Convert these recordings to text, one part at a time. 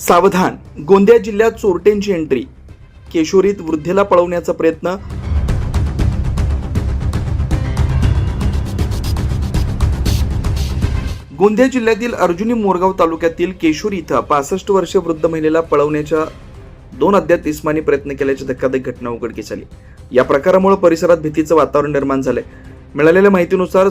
सावधान, गोंदिया जिल्ह्यात चोरट्यांची एंट्री, केशोरीत वृद्धेला पळवण्याचा प्रयत्न. गोंदिया जिल्ह्यातील अर्जुनी मोरगाव तालुक्यातील केशोरी इथं 65 वर्षीय वृद्ध महिलेला पळवण्याच्या 2 अज्ञात इसमांनी प्रयत्न केल्याची धक्कादायक घटना उघडकीस आली. या प्रकारामुळे परिसरात भीतीचं वातावरण निर्माण झालंय. मिळालेल्या माहितीनुसार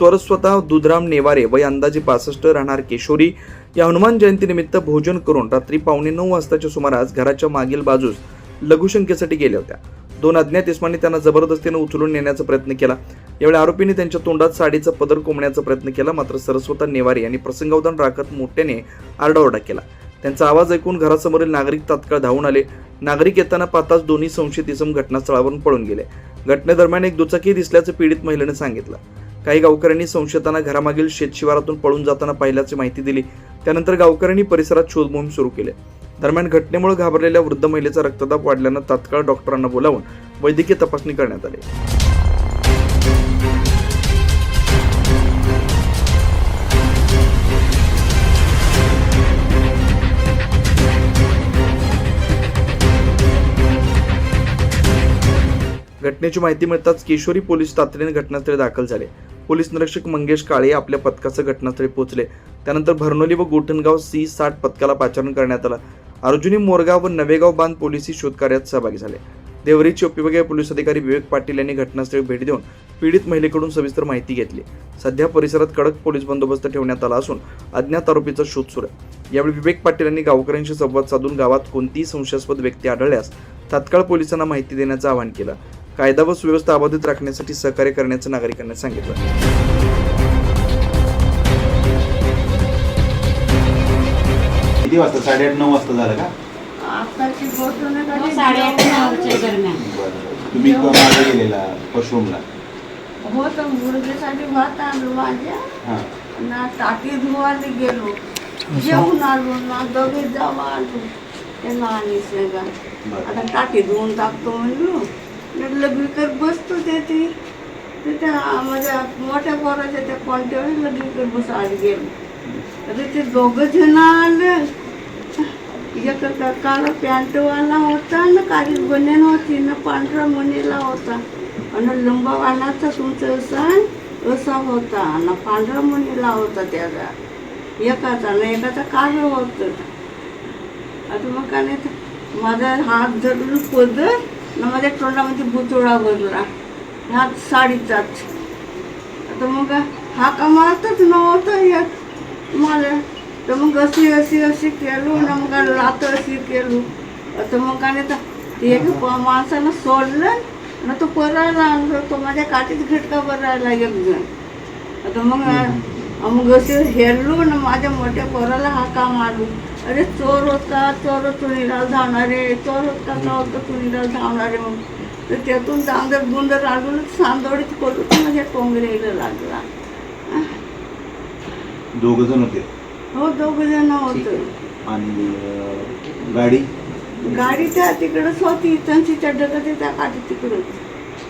स्वतः दुधराम नेवारे वय अंदाजे 65 राहणार केशोरी या हनुमान जयंतीनिमित्त भोजन करून रात्री 8:45 वाजताच्या सुमारास घराच्या मागील बाजूस लघुशंकेसाठी गेल्या होत्या. 2 अज्ञात इसमांनी त्यांना जबरदस्तीने उचलून नेण्याचा प्रयत्न केला. यावेळी आरोपींनी त्यांच्या तोंडात साडीचा पदर कोंबण्याचा प्रयत्न केला. मात्र स्वतः नेवारे यांनी प्रसंगावधान राखत मोठ्याने आरडाओरडा केला. त्यांचा आवाज ऐकून घरासमोरील नागरिक तात्काळ धावून आले. नागरिक येताना पाहताच दोन्ही संशयित इसम घटनास्थळावरून पळून गेले. घटनेदरम्यान एक दुचाकी दिसल्याचं पीडित महिलेने सांगितलं. काही गावकऱ्यांनी संशयितांना घरामागील शेतशिवारातून पळून जाताना पाहिल्याची माहिती दिली. त्यानंतर गावकऱ्यांनी परिसरात शोध मोहीम सुरू केली. दरम्यान घटनेमुळे घाबरलेल्या वृद्ध महिलेचा रक्तदाब वाढल्यानं तात्काळ डॉक्टरांना बोलावून वैद्यकीय तपासणी करण्यात आली. घटनेची माहिती मिळताच केशोरी पोलीस तातडीने घटनास्थळी दाखल झाले. पोलीस निरीक्षक मंगेश काळे आपल्या पथकासह घटनास्थळी पोहोचले. त्यानंतर भरनोली व गोठणगाव C60 पथकाला पाचारण करण्यात आलं. अर्जुनी मोरगाव व नवेगाव बांध पोलिसी शोधकार्यात सहभागी झाले. देवरीचे उपविभागीय पोलीस अधिकारी विवेक पाटील यांनी घटनास्थळी भेट देऊन पीडित महिलेकडून सविस्तर माहिती घेतली. सध्या परिसरात कडक पोलीस बंदोबस्त ठेवण्यात आला असून अज्ञात आरोपीचा शोध सुरू आहे. यावेळी विवेक पाटील यांनी गावकऱ्यांशी संवाद साधून गावात कोणतीही संशयास्पद व्यक्ती आढळल्यास तात्काळ पोलिसांना माहिती देण्याचं आवाहन केलं. कायदा व सुव्यवस्था अबाधित राखण्यासाठी सहकार्य करण्याचं नागरिकांना सांगितलं. किती वाजता? 8:30-9 वाजता झालं का? तुम्ही मागे गेलेला वॉशरूमला? हो, तर मुलगीसाठी भात आणलो माझ्या ना, टाकी धुवायला गेलो, जेवून आलो ना, दोघे जावा आलो त्यांना आणि सगळं. आता टाकी धुवून टाकतो म्हणलो, लगीकर बसतो ते त्या माझ्या मोठ्या पोराच्या त्या कोणत्या लगीकर बसायला गेलो. आता ते 2 जण आले. एक काळा पॅन्टवाला होता ना, काळी बनेन होती ना, पांढरा मनीला होता आणि लंबा वाणाचा तुमचा असा होता ना, पांढरा मनीला होता त्याचा एकाचा ना, एकाचा काळं होतं. आता मग काय नाही, माझा हात धरून पदर ना, माझ्या तोंडामध्ये बुचोळा बसला, हात साडीचाच. आता मग हा का मारतच नव्हता येत मला. तर मग अशी केलो ना, मग लात अशी केलो. आता मग काय नाही, एक माणसानं सोडलं ना, तो परायला आणलो. तो माझ्या काठीत घटका भरायला एक जण. आता मग असे हेरलो ना, माझ्या मोठ्या पोराला हाका मारलो. अरे चोर होता, चोर चुनीला धावणारे, चोर होता नव्हतं चुनीला धावणारे. मग तर त्यातून चांदर गुंदर लागून सांदोडीत पडलो तर माझ्या टोंगरेला लागला. 2 जण होते? हो, 2 जण होते. आणि गाडी? गाडी त्या तिकडंच होती, इथंच्या डगत त्या काठी तिकडंच.